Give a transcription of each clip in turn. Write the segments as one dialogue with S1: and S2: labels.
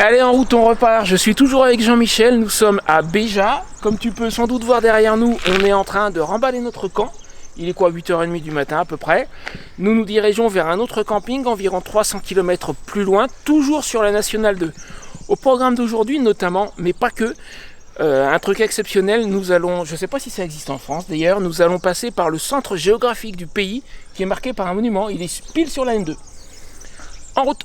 S1: Allez, en route, on repart. Je suis toujours avec Jean-Michel. Nous sommes à Béja. Comme tu peux sans doute voir derrière nous, on est en train de remballer notre camp. Il est quoi, 8h30 du matin à peu près. Nous nous dirigeons vers un autre camping, environ 300 km plus loin, toujours sur la Nationale 2. Au programme d'aujourd'hui notamment, mais pas que, un truc exceptionnel, nous allons, je ne sais pas si ça existe en France d'ailleurs, nous allons passer par le centre géographique du pays qui est marqué par un monument. Il est pile sur la N2. En route!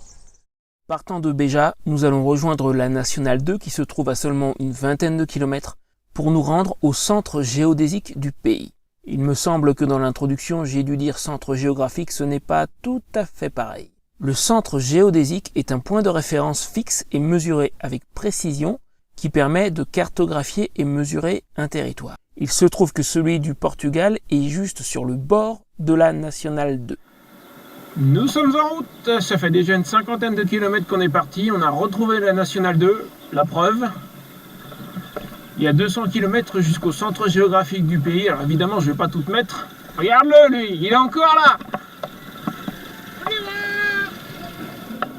S1: Partant de Béja, nous allons rejoindre la Nationale 2 qui se trouve à seulement une vingtaine de kilomètres pour nous rendre au centre géodésique du pays. Il me semble que dans l'introduction, j'ai dû dire centre géographique, ce n'est pas tout à fait pareil. Le centre géodésique est un point de référence fixe et mesuré avec précision qui permet de cartographier et mesurer un territoire. Il se trouve que celui du Portugal est juste sur le bord de la Nationale 2.
S2: Nous sommes en route, ça fait déjà une cinquantaine de kilomètres qu'on est parti, on a retrouvé la Nationale 2, la preuve. Il y a 200 km jusqu'au centre géographique du pays, alors évidemment je ne vais pas tout mettre. Regarde-le lui, il est encore là.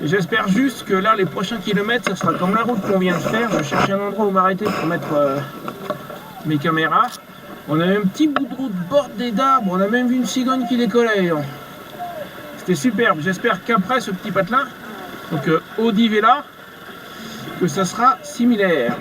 S2: Et j'espère juste que là les prochains kilomètres, ça sera comme la route qu'on vient de faire. Je cherche un endroit où m'arrêter pour mettre mes caméras. On a un petit bout de route bordé d'arbres, on a même vu une cigogne qui décollait. C'était superbe, j'espère qu'après ce petit patelin, donc Audi-Vela, que ça sera similaire.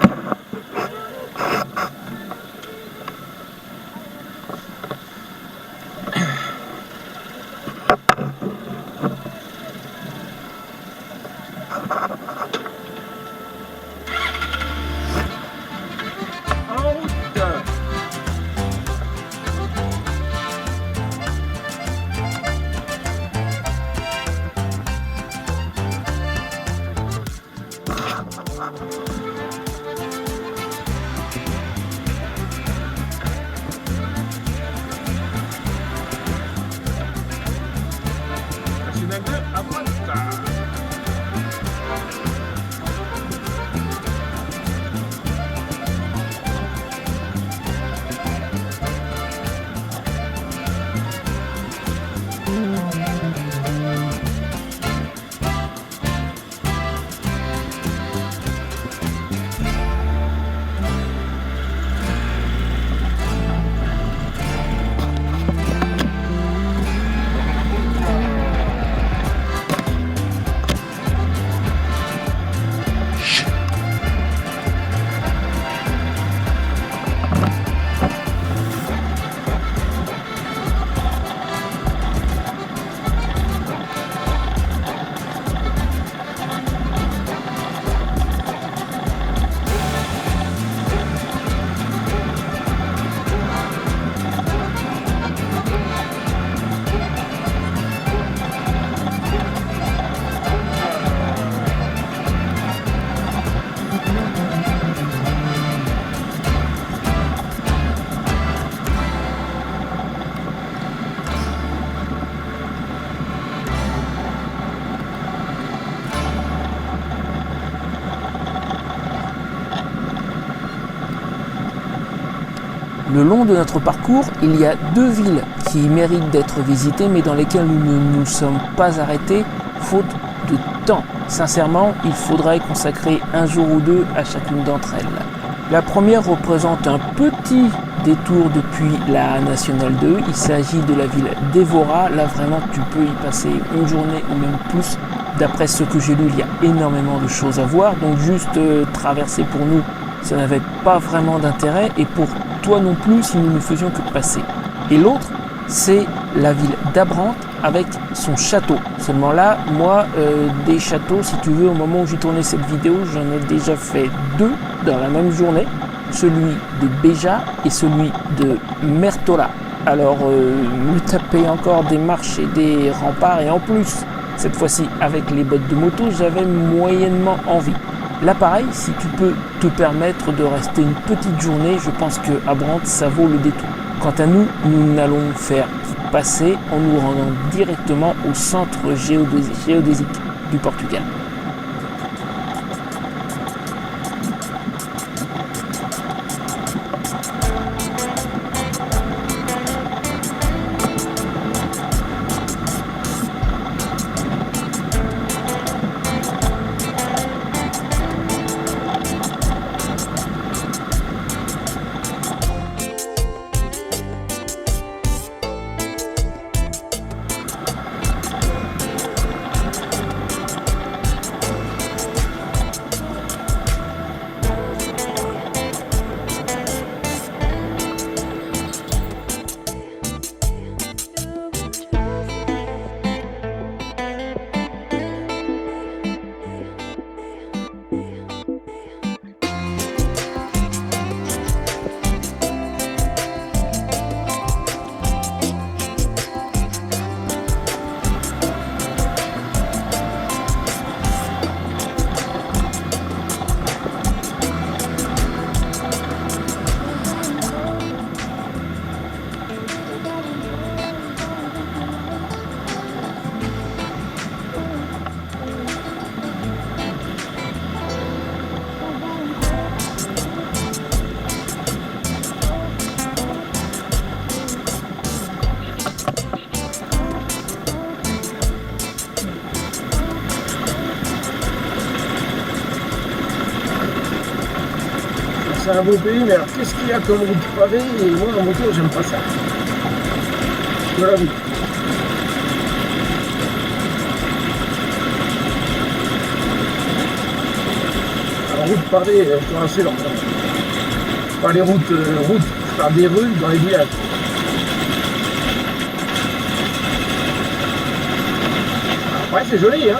S1: Le long de notre parcours, il y a deux villes qui méritent d'être visitées mais dans lesquelles nous ne nous sommes pas arrêtés faute de temps. Sincèrement, il faudrait consacrer un jour ou deux à chacune d'entre elles. La première représente un petit détour depuis la Nationale 2. Il s'agit de la ville d'Evora. Là vraiment tu peux y passer une journée ou même plus. D'après ce que j'ai lu, il y a énormément de choses à voir. Donc juste traverser pour nous, ça n'avait pas vraiment d'intérêt. Et pour toi non plus si nous ne faisions que passer. Et l'autre, c'est la ville d'Abrantes avec son château. Seulement là, moi, des châteaux, si tu veux, au moment où j'ai tourné cette vidéo, j'en ai déjà fait deux dans la même journée. Celui de Béja et celui de Mertola. Alors, me taper encore des marches et des remparts et en plus, cette fois-ci avec les bottes de moto, j'avais moyennement envie. Là pareil, si tu peux te permettre de rester une petite journée, je pense que Abrantes, ça vaut le détour. Quant à nous, nous n'allons faire passer en nous rendant directement au centre géodésique du Portugal.
S2: c'est un beau pays, mais alors qu'est-ce qu'il y a comme route pavée? Et moi, en moto, j'aime pas ça. Je l'avoue. Alors, route pavée, je te rassure. Pas les routes, par des rues dans les villages. Après, c'est joli, hein.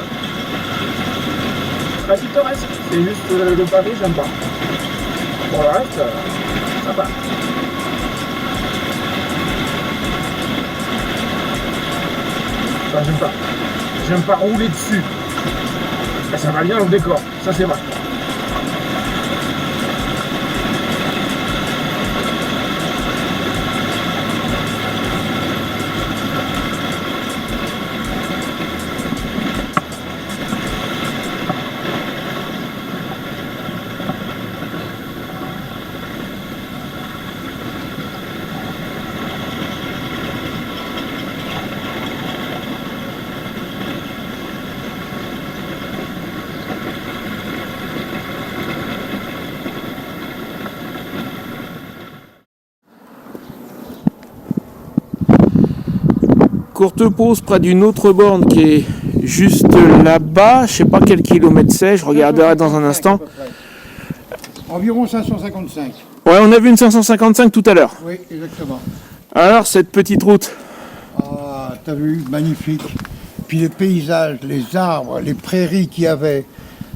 S2: C'est pas pittoresque, c'est juste le pavé, j'aime pas. Pour le reste, sympa. Enfin, j'aime pas. J'aime pas rouler dessus. Mais ça va bien dans le décor, ça c'est vrai.
S1: Courte pause près d'une autre borne qui est juste là-bas. Je sais pas quel kilomètre c'est, je regarderai dans un instant.
S3: Environ 555.
S1: Ouais, on a vu une 555 tout à l'heure.
S3: Oui, exactement.
S1: Alors, cette petite route.
S3: Ah, t'as vu, magnifique. Puis les paysages, les arbres, les prairies qu'il y avait.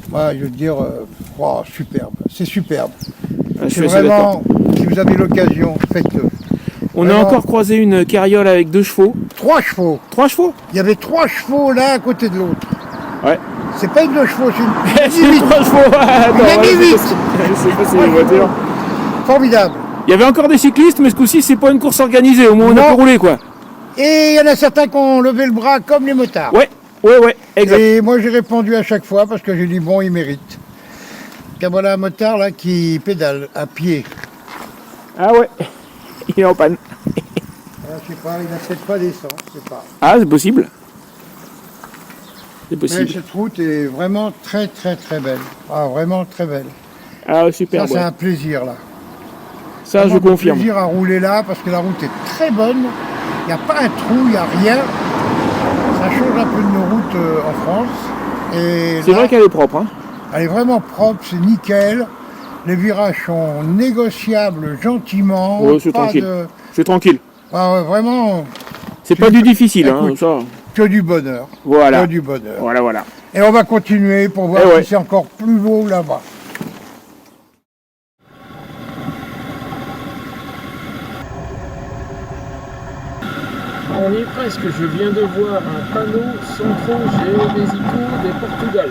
S3: Moi, je veux dire, wow, superbe. C'est superbe.
S1: Je suis
S3: C'est
S1: assez d'accord.
S3: vraiment, si vous avez l'occasion, faites-le.
S1: On
S3: Vraiment.
S1: a encore croisé une carriole avec 2 chevaux.
S3: 3 chevaux.
S1: 3 chevaux?
S3: Il y avait 3 chevaux l'un à côté de l'autre.
S1: Ouais.
S3: C'est pas une 2 chevaux, c'est une
S1: C'est 3 chevaux. Attends,
S3: Il y a
S1: ouais,
S3: mis 8.
S1: c'est pas si les voitures.
S3: Formidable.
S1: Il y avait encore des cyclistes, mais ce coup-ci, c'est pas une course organisée. Au moins, on a
S3: Non.
S1: pu rouler, quoi.
S3: Et il y en a certains qui ont levé le bras comme les motards.
S1: Ouais, exact.
S3: Et moi, j'ai répondu à chaque fois parce que j'ai dit, bon, il mérite. Car voilà un motard là qui pédale à pied.
S1: Ah ouais, il est en panne.
S3: Je sais pas, il n'a peut-être pas d'essence, je sais pas.
S1: Ah, c'est possible. C'est
S3: Mais
S1: possible.
S3: cette route est vraiment très très très belle. Ah, vraiment très belle.
S1: Ah, super.
S3: Ça, c'est un plaisir là.
S1: Ça, je
S3: Vraiment du
S1: confirme.
S3: plaisir à rouler là parce que la route est très bonne. Il n'y a pas un trou, il n'y a rien. Ça change un peu de nos routes en France. Et
S1: C'est
S3: là,
S1: vrai qu'elle est propre. Hein.
S3: elle est vraiment propre, c'est nickel. Les virages sont négociables gentiment.
S1: Ouais, c'est
S3: pas
S1: tranquille.
S3: de-
S1: C'est tranquille.
S3: Ah ouais, vraiment
S1: C'est pas du difficile, hein,
S3: Écoute.
S1: ça.
S3: que du bonheur.
S1: Voilà.
S3: Que du bonheur.
S1: Voilà.
S3: Et on va continuer pour voir
S1: Eh ouais.
S3: si c'est encore plus beau là-bas.
S2: On y est presque, je viens de voir un panneau Centro Geodésico de Portugal.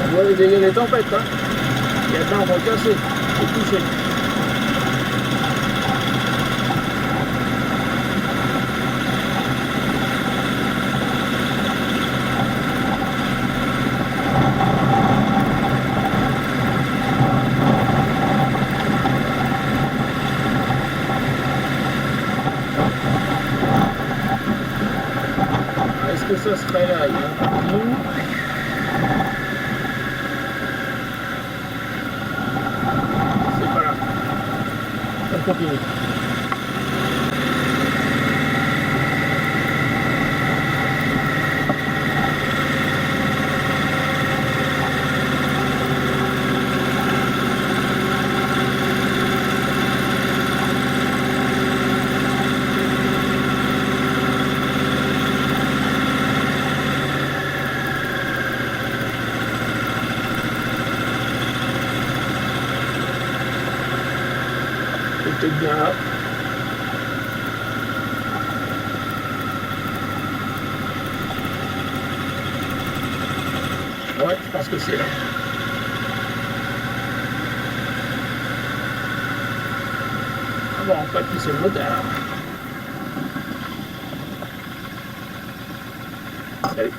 S2: On voit les tempêtes, hein. Il y a de l'arbre cassé et touché. Est-ce que ça serait là? Il y a un trou. C'est pas là. On continue. peut-être bien là. Ouais, je pense que c'est là. Ah bon, en fait, c'est le motard. Allez.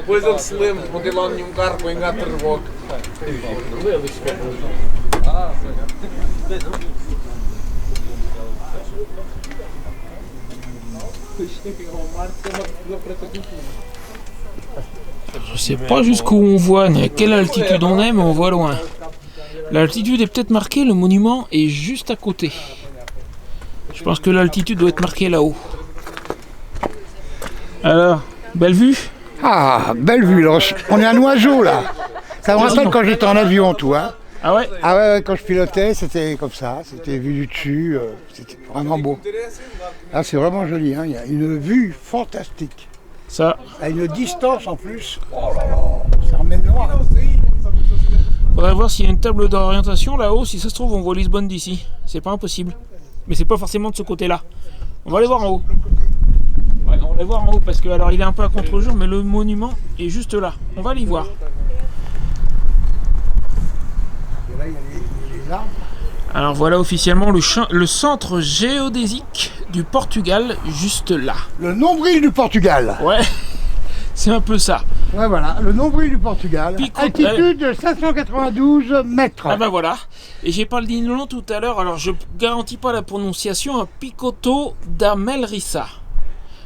S4: Voisin Slim, Magellan Karko en Gatterwalk.
S1: Je sais pas jusqu'où on voit, ni à quelle altitude on est, mais on voit loin. L'altitude est peut-être marquée, le monument est juste à côté. Je pense que l'altitude doit être marquée là-haut. Alors, belle vue?
S3: Ah, belle vue, là. On est un oiseau là. Ça me rappelle quand j'étais en avion, tout. Hein.
S1: Ah ouais?
S3: Ah ouais, quand je pilotais, c'était comme ça. C'était vu du dessus. C'était vraiment beau. Là, c'est vraiment joli. Hein. Il y a une vue fantastique.
S1: Ça.
S3: À une distance en plus. Oh là là, ça emmène loin.
S1: Faudrait voir s'il y a une table d'orientation là-haut. Si ça se trouve, on voit Lisbonne d'ici. C'est pas impossible. Mais c'est pas forcément de ce côté-là. On va aller voir en haut. Ouais, on va aller voir en haut parce que alors il est un peu à contre-jour, mais le monument est juste là. On va aller y voir.
S3: Et là, il y a les arbres.
S1: Alors voilà officiellement le centre géodésique du Portugal, juste là.
S3: Le nombril du Portugal.
S1: Ouais, c'est un peu ça.
S3: Ouais, voilà, le nombril du Portugal.
S1: Pico-
S3: Altitude de 592 mètres.
S1: Ah bah voilà. Et j'ai parlé du nom tout à l'heure, alors je garantis pas la prononciation, un Picoto da Melrissa.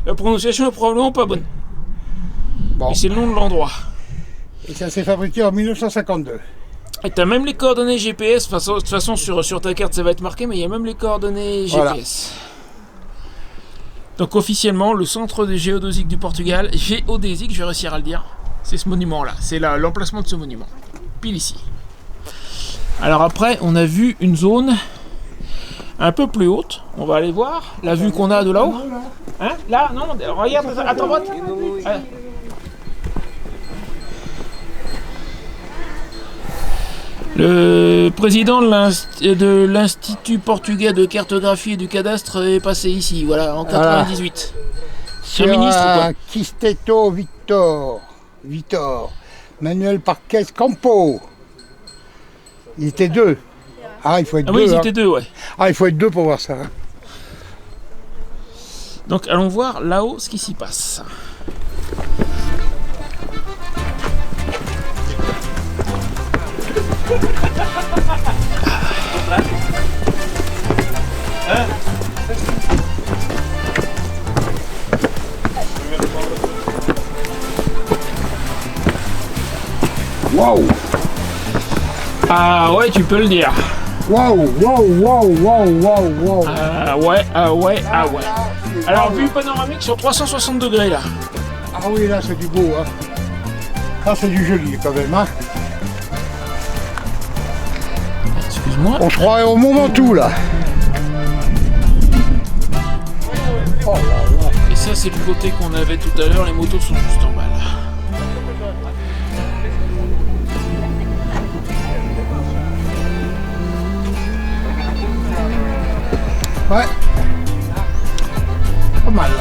S1: La prononciation est probablement pas bonne.
S3: Bon.
S1: Mais c'est le nom de l'endroit.
S3: Et ça s'est fabriqué en 1952.
S1: Et t'as même les coordonnées GPS, de toute façon sur ta carte ça va être marqué, mais il y a même les coordonnées GPS. Voilà. Donc officiellement, le centre géodésique du Portugal, géodésique, je vais réussir à le dire, c'est ce monument-là, c'est l'emplacement de ce monument, pile ici. Alors après, on a vu une zone un peu plus haute, on va aller voir la vue qu'on a de là-haut. Hein? Là, non, regarde à ta droite. Allez. Le président de l'Institut portugais de cartographie et du cadastre est passé ici, voilà, en 98. C'est un ministre ou quoi?
S3: Quisteto Vitor, Manuel Parquez Campo. Il était deux. Ah, il faut être deux.
S1: Oui, ils étaient deux, ouais.
S3: Ah, il faut être deux pour voir ça. Hein.
S1: Donc allons voir là-haut ce qui s'y passe.
S3: Waouh!
S1: Ah ouais, tu peux le dire.
S3: Waouh, waouh, waouh, waouh, waouh, waouh.
S1: Ah ouais, ah ouais, ah ouais. Alors vue panoramique sur 360 degrés là.
S3: Ah oui, là c'est du beau. Hein. Là c'est du joli quand même. Hein.
S1: Excuse-moi.
S3: On se croirait au moment tout là. Oh là là.
S1: Et ça c'est le côté qu'on avait tout à l'heure, les motos sont juste en bas là.
S3: Ouais. Pas mal là.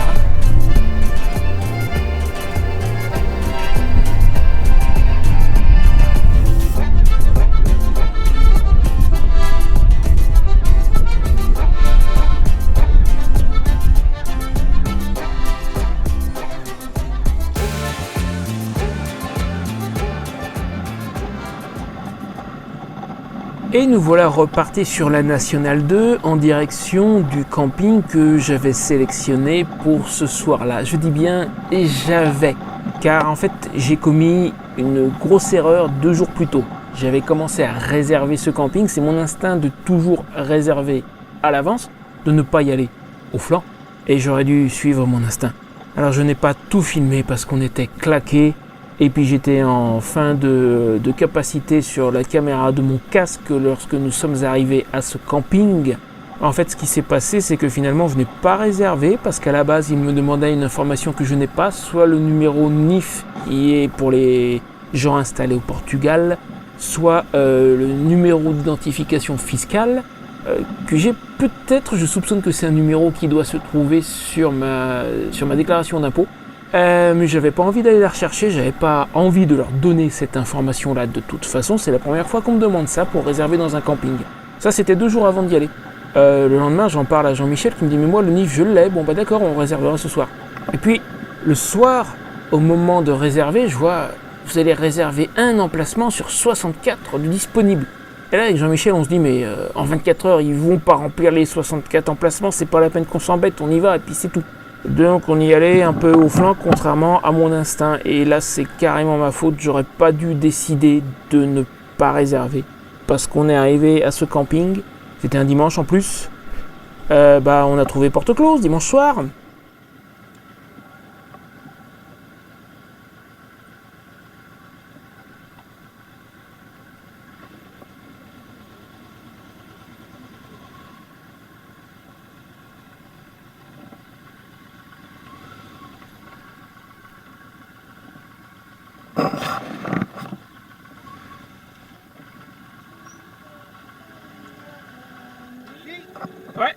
S1: Et nous voilà repartis sur la Nationale 2 en direction du camping que j'avais sélectionné pour ce soir-là. Je dis bien j'avais, car en fait j'ai commis une grosse erreur 2 jours plus tôt. J'avais commencé à réserver ce camping, c'est mon instinct de toujours réserver à l'avance, de ne pas y aller au flanc, et j'aurais dû suivre mon instinct. Alors je n'ai pas tout filmé parce qu'on était claqués Et puis j'étais en fin de capacité sur la caméra de mon casque lorsque nous sommes arrivés à ce camping. En fait, ce qui s'est passé, c'est que finalement, je n'ai pas réservé parce qu'à la base, il me demandait une information que je n'ai pas, soit le numéro NIF qui est pour les gens installés au Portugal, soit le numéro d'identification fiscale que j'ai peut-être, je soupçonne que c'est un numéro qui doit se trouver sur ma déclaration d'impôt. Mais j'avais pas envie d'aller la rechercher, j'avais pas envie de leur donner cette information-là de toute façon. C'est la première fois qu'on me demande ça pour réserver dans un camping. Ça, c'était 2 jours avant d'y aller. Le lendemain, j'en parle à Jean-Michel qui me dit « Mais moi, le NIF, je l'ai. Bon, bah d'accord, on réservera ce soir. » Et puis, le soir, au moment de réserver, je vois « Vous allez réserver un emplacement sur 64 de disponibles. » Et là, avec Jean-Michel, on se dit « Mais en 24 heures, ils vont pas remplir les 64 emplacements. C'est pas la peine qu'on s'embête, on y va et puis c'est tout. » Donc on y allait un peu au flanc, contrairement à mon instinct. Et là, c'est carrément ma faute. J'aurais pas dû décider de ne pas réserver. Parce qu'on est arrivé à ce camping, c'était un dimanche en plus. On a trouvé porte close dimanche soir.
S2: Ouais.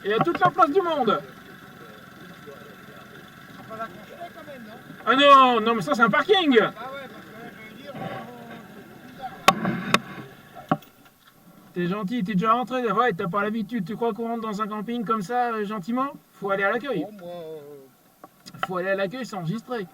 S2: Il y a toute la place du monde. Ah non, non mais ça c'est un parking. T'es gentil, t'es déjà rentré, ouais, t'as pas l'habitude, tu crois qu'on rentre dans un camping comme ça, gentiment? Faut aller à l'accueil. Faut aller à l'accueil, c'est enregistré.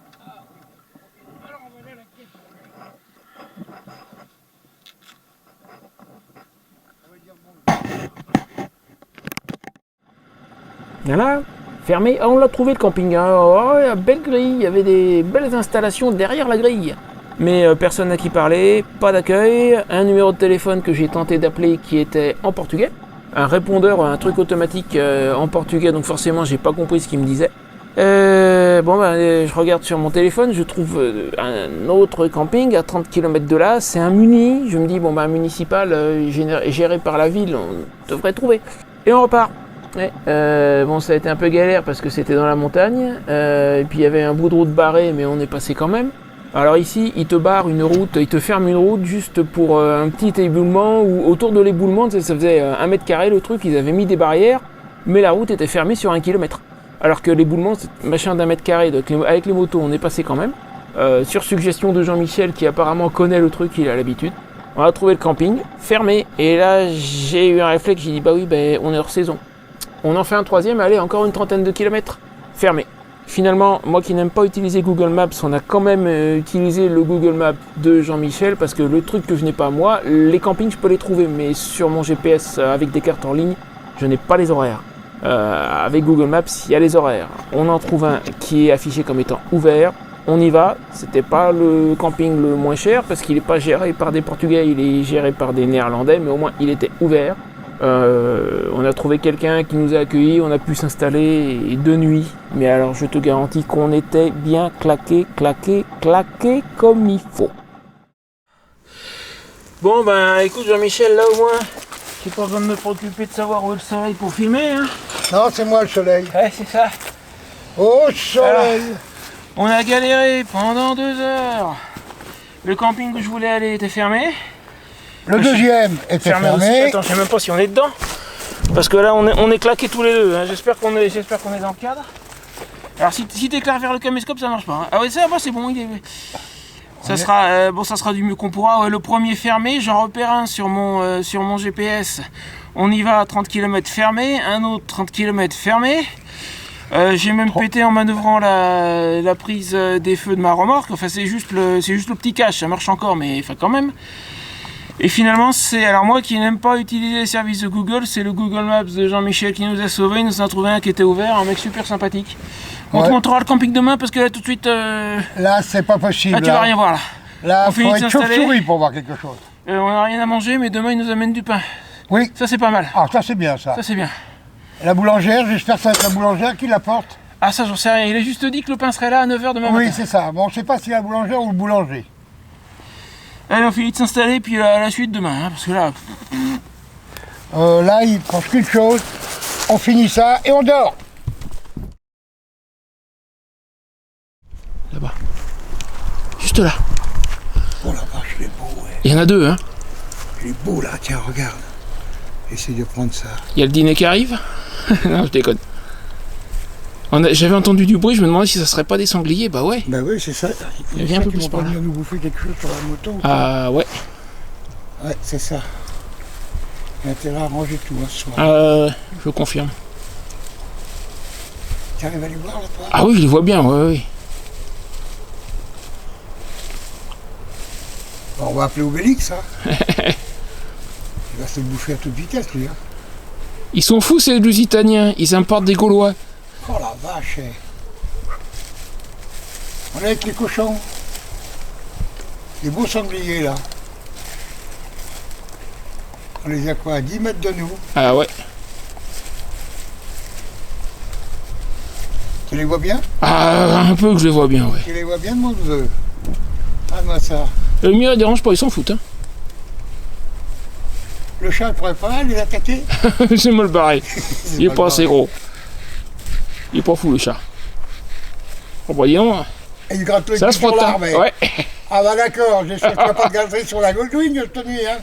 S1: Voilà, fermé. Ah, on l'a trouvé le camping. Oh, belle grille, il y avait des belles installations derrière la grille. Mais personne à qui parler, pas d'accueil, un numéro de téléphone que j'ai tenté d'appeler qui était en portugais, un répondeur, un truc automatique en portugais, donc forcément j'ai pas compris ce qu'il me disait. Je regarde sur mon téléphone, je trouve un autre camping à 30 km de là, c'est un muni, je me dis municipal géré par la ville, on devrait trouver. Et on repart. Ouais, ça a été un peu galère parce que c'était dans la montagne, et puis il y avait un bout de route barré, mais on est passé quand même. Alors ici, ils te barrent une route, ils te ferment une route juste pour un petit éboulement, ou autour de l'éboulement, ça faisait 1 mètre carré le truc, ils avaient mis des barrières, mais la route était fermée sur 1 kilomètre. Alors que l'éboulement, c'est machin d'1 mètre carré, donc avec les motos, on est passé quand même. Sur suggestion de Jean-Michel, qui apparemment connaît le truc, il a l'habitude. On a trouvé le camping, fermé, et là, j'ai eu un réflexe, j'ai dit, on est hors saison. On en fait un 3e, allez, encore une 30aine de kilomètres, fermé. Finalement, moi qui n'aime pas utiliser Google Maps, on a quand même utilisé le Google Maps de Jean-Michel, parce que le truc que je n'ai pas moi, les campings je peux les trouver, mais sur mon GPS avec des cartes en ligne, je n'ai pas les horaires. Avec Google Maps, il y a les horaires. On en trouve un qui est affiché comme étant ouvert, on y va. C'était pas le camping le moins cher, parce qu'il n'est pas géré par des Portugais, il est géré par des Néerlandais, mais au moins il était ouvert. On a trouvé quelqu'un qui nous a accueillis, on a pu s'installer de nuit. Mais alors je te garantis qu'on était bien claqué comme il faut. Bon écoute Jean-Michel, là au moins, j'ai pas besoin de me préoccuper de savoir où est le soleil pour filmer. Hein.
S3: Non, c'est moi le soleil.
S1: Ouais, c'est ça.
S3: Oh, soleil.
S1: Alors, on a galéré pendant 2 heures. Le camping où je voulais aller était fermé.
S3: Le deuxième était fermé.
S1: Aussi. Attends, je sais même pas si on est dedans. Parce que là, on est claqués tous les deux. Hein. J'espère qu'on est dans le cadre. Alors, si t'éclaires vers le caméscope, ça marche pas. Hein. Ah oui, ça, c'est bon. Ça sera du mieux qu'on pourra. Ouais, le premier fermé, j'en repère un sur mon GPS. On y va à 30 km fermé, un autre 30 km fermé. J'ai même pété en manœuvrant la prise des feux de ma remorque. Enfin, c'est juste le petit cache, ça marche encore, mais enfin quand même. Et finalement, alors moi qui n'aime pas utiliser les services de Google, c'est le Google Maps de Jean-Michel qui nous a sauvés. Il nous en a trouvé un qui était ouvert, un mec super sympathique. On te montrera le camping demain parce que là tout de suite...
S3: Là, c'est pas possible.
S1: Là, tu vas rien voir là.
S3: Là, il faut être chauve-souris pour voir quelque chose.
S1: On n'a rien à manger, mais demain, il nous amène du pain.
S3: Oui.
S1: Ça, c'est pas mal.
S3: Ah, ça, c'est bien, ça.
S1: Ça, c'est bien.
S3: La boulangère, j'espère que ça va être la boulangère qui l'apporte.
S2: Ah ça j'en sais rien, il a juste dit que le pain serait là à 9h demain
S3: Oui,
S2: matin.
S3: c'est ça. Bon, je sais pas si la boulangère ou le boulanger.
S2: Allez, on finit de s'installer, puis la suite demain, hein, parce que là...
S3: Là, il ne pense qu'une chose. On finit ça et on dort.
S2: Là-bas. Juste là.
S3: Oh la vache, il est beau, ouais.
S2: Il y en a deux, hein.
S3: Il est beau, là. Tiens, regarde. Essaye de prendre ça.
S2: Il y a le dîner qui arrive. Non, je déconne. J'avais entendu du bruit, je me demandais si ça serait pas des sangliers. Bah ouais.
S3: Bah oui, c'est ça.
S2: Il vient un peu plus par là.
S3: venir nous bouffer quelque chose sur la moto.
S2: Ah ouais.
S3: Ouais, c'est ça. Il a intérêt à ranger tout ce soir.
S2: Je confirme.
S3: Tu arrives à les voir là, toi?
S2: Ah oui, je les vois bien, ouais.
S3: Bon, on va appeler Obélix, hein. Il va se bouffer à toute vitesse, lui. Hein.
S2: Ils sont fous ces Lusitaniens, ils importent des Gaulois.
S3: Oh la vache. On est avec les cochons. Les beaux sangliers, là. On les a quoi, à 10 mètres de nous.
S2: Ah ouais.
S3: Tu les vois bien?
S2: Ah, un peu que je les vois bien, ouais.
S3: Tu les vois bien de mon neveu. Ah, moi ça.
S2: Le mien, il dérange pas, ils s'en foutent, hein.
S3: Le chat, il pourrait pas les attaquer?
S2: C'est mal barré. Il est
S3: mal
S2: pas assez
S3: barré.
S2: gros. Il est pas fou, le chat. Oh bah dis donc,
S3: Et il gratte le
S2: ça
S3: cul
S2: se
S3: sur
S2: frotte, hein.
S3: l'arbre.
S2: Ouais.
S3: Ah bah d'accord, j'espère qu'il n'y a pas de galerie sur la Goldwing cette nuit, hein.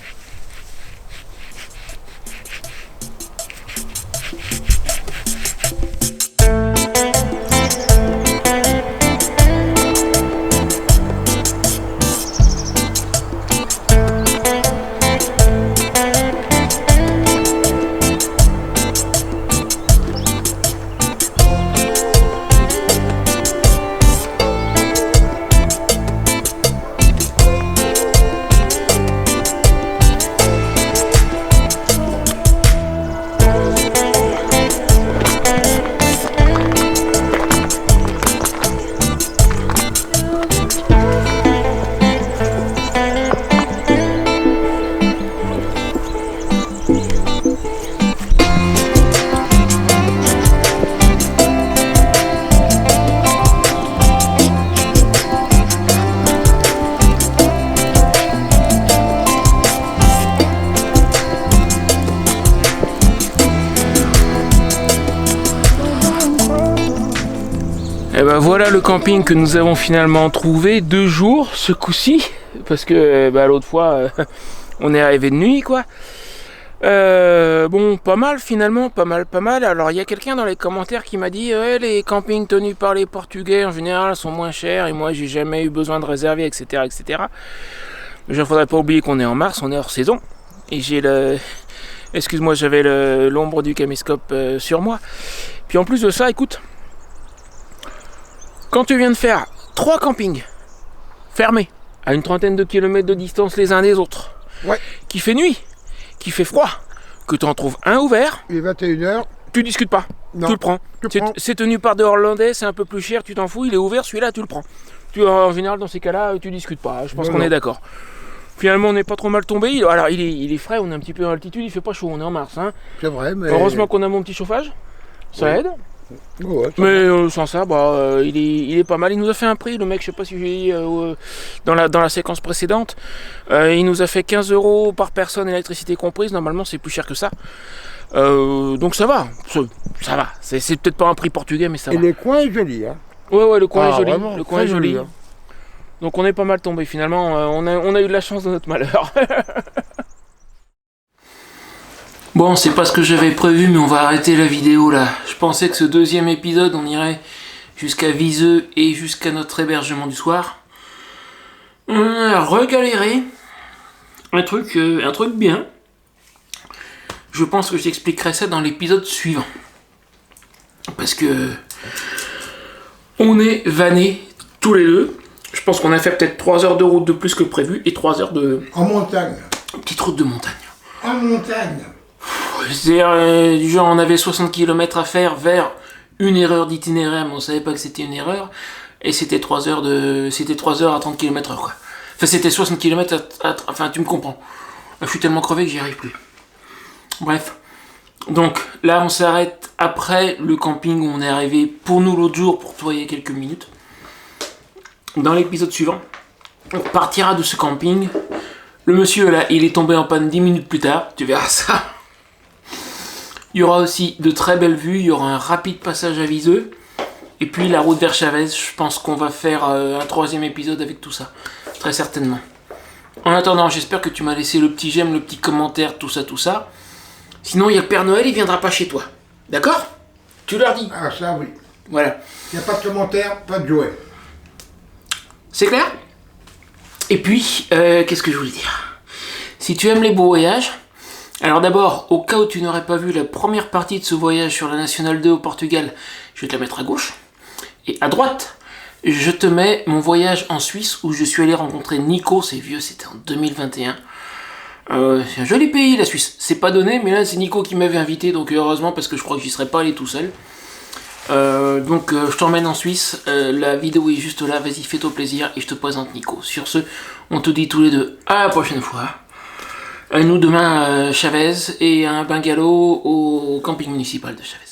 S2: Et ben voilà le camping que nous avons finalement trouvé, 2 jours ce coup-ci, parce que l'autre fois on est arrivé de nuit quoi. Bon, pas mal finalement, pas mal. Alors il y a quelqu'un dans les commentaires qui m'a dit ouais, les campings tenus par les Portugais en général sont moins chers et moi j'ai jamais eu besoin de réserver, etc. Mais il ne faudrait pas oublier qu'on est en mars, on est hors saison et j'ai excuse-moi, j'avais l'ombre du caméscope sur moi. Puis en plus de ça, écoute, quand tu viens de faire 3 campings fermés à une trentaine de kilomètres de distance les uns des autres,
S3: Ouais.
S2: qui fait nuit, qui fait froid, que tu en trouves un ouvert,
S3: Il est 21h.
S2: tu discutes pas,
S3: Non.
S2: tu le prends.
S3: Tu le prends.
S2: C'est tenu par des Hollandais, c'est un peu plus cher, tu t'en fous, il est ouvert, celui-là tu le prends. En général dans ces cas-là, tu discutes pas, je pense qu'on est d'accord. Finalement on n'est pas trop mal tombé, alors il est frais, on est un petit peu en altitude, il fait pas chaud, on est en mars. Hein.
S3: C'est vrai, mais...
S2: Heureusement qu'on a mon petit chauffage, ça aide.
S3: Ouais, ça
S2: Mais sans ça, il est pas mal. Il nous a fait un prix, le mec, je sais pas si j'ai dit dans la séquence précédente. Il nous a fait 15 € par personne, électricité comprise. Normalement, c'est plus cher que ça. Donc ça va. Ça va. C'est peut-être pas un prix portugais, mais ça
S3: Et
S2: va.
S3: les coins est joli, hein.
S2: Ouais, le coin est joli.
S3: Vraiment,
S2: Le coin
S3: très
S2: est joli.
S3: joli.
S2: Hein. Donc on est pas mal tombé finalement. On a eu de la chance de notre malheur. Bon, c'est pas ce que j'avais prévu, mais on va arrêter la vidéo là. Je pensais que ce deuxième épisode, on irait jusqu'à Viseu et jusqu'à notre hébergement du soir. On a regaléré. Un truc bien. Je pense que je t'expliquerai ça dans l'épisode suivant. Parce que on est vannés tous les deux. Je pense qu'on a fait peut-être 3 heures de route de plus que prévu et 3 heures de
S3: En montagne.
S2: petite route de montagne.
S3: En montagne.
S2: C'est-à-dire, du genre, on avait 60 km à faire vers une erreur d'itinéraire, mais on savait pas que c'était une erreur. Et c'était 3 heures à 30 km/h, quoi. Enfin, c'était 60 km enfin, tu me comprends. Je suis tellement crevé que j'y arrive plus. Bref.
S1: Donc là, on s'arrête après le camping où on est arrivé pour nous l'autre jour, pour toi il y a quelques minutes. Dans l'épisode suivant, on partira de ce camping. Le monsieur là, il est tombé en panne 10 minutes plus tard, tu verras ça. Il y aura aussi de très belles vues, il y aura un rapide passage à Viseu. Et puis la route vers Chavez, je pense qu'on va faire un 3e épisode avec tout ça, très certainement. En attendant, j'espère que tu m'as laissé le petit j'aime, le petit commentaire, tout ça. Sinon, il y a le Père Noël, il viendra pas chez toi. D'accord? Tu leur dis.
S3: Ah ça oui.
S1: Voilà.
S3: Il n'y a pas de commentaire, pas de jouet.
S1: C'est clair? Et puis, qu'est-ce que je voulais dire? Si tu aimes les beaux voyages, alors d'abord, au cas où tu n'aurais pas vu la première partie de ce voyage sur la Nationale 2 au Portugal, je vais te la mettre à gauche. Et à droite, je te mets mon voyage en Suisse où je suis allé rencontrer Nico, c'est vieux, c'était en 2021. C'est un joli pays la Suisse, c'est pas donné, mais là c'est Nico qui m'avait invité, donc heureusement parce que je crois que j'y serais pas allé tout seul. Donc je t'emmène en Suisse, la vidéo est juste là, vas-y fais-toi plaisir et je te présente Nico. Sur ce, on te dit tous les deux à la prochaine fois. Nous demain Chavez et un bungalow au camping municipal de Chavez.